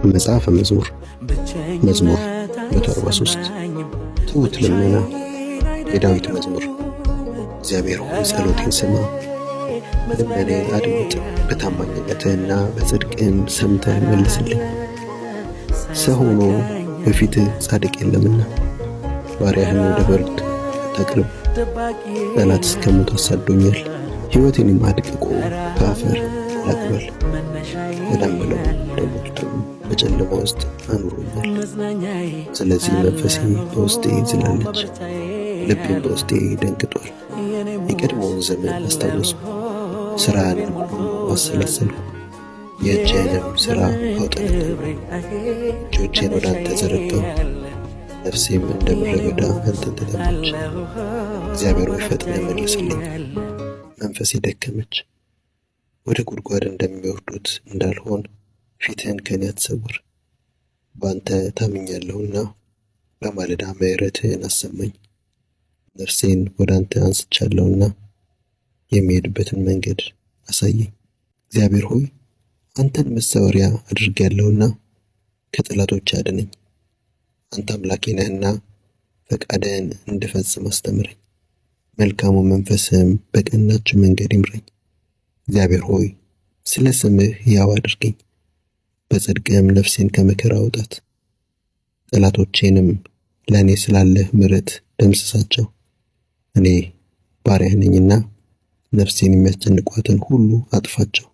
መጽሐፈ መዝሙር መዝሙር 143 ትሑት ልመና የዳዊት መዝሙር። እግዚአብሔር ሆይ ጸሎቴን ስማ፣ ልመናዬን አድምጥ። በታማኝነትህና በጽድቅህም ሰምተህ መልስልኝ። ሰው ሆኖ በፊትህ ጻድቅ የለምና ባሪያህን ወደ ፍርድ አታቅርብ። ጠላት እስከ ሞት አሳዶኛል፣ ሕይወቴንም አድቅቆ ከአፈር ላቅበል። በዳመናው ደሞችም በጨለማ ውስጥ አኑሮኛል። ስለዚህ መንፈሴ በውስጤ ዝላለች፣ ልቤም በውስጤ ደንግጧል። የቀድሞውን ዘመን አስታወስኩ፣ ሥራህንም ሁሉ አሰላሰልኩ። የእጅህንም ሥራ አውጠነጠንኩ። እጆቼን ወደ አንተ ዘረጋሁ፣ ነፍሴም እንደ ምድረ በዳ አንተን ተጠማች። እግዚአብሔር ሆይ ፈጥነህ መልስልኝ፣ መንፈሴ ደከመች። ወደ ጉድጓድ እንደሚወርዱት እንዳልሆን ፊትህን ከኔ አትሰውር። በአንተ ታምኛለሁና በማለዳ ምሕረትህን አሰማኝ። ነፍሴን ወደ አንተ አንስቻለሁና የሚሄድበትን መንገድ አሳየኝ። እግዚአብሔር ሆይ አንተን መሰወሪያ አድርጌያለሁና ከጠላቶች አድነኝ። አንተ አምላኬ ነህና ፈቃድህን እንድፈጽም አስተምረኝ። መልካሙ መንፈስህም በቀናች መንገድ ይምረኝ። እግዚአብሔር ሆይ ስለ ስምህ ሕያው አድርገኝ፣ በጽድቅህም ነፍሴን ከመከራ አውጣት። ጠላቶቼንም ለእኔ ስላለህ ምሕረት ደምስሳቸው። እኔ ባሪያህ ነኝና ነፍሴን የሚያስጨንቋትን ሁሉ አጥፋቸው።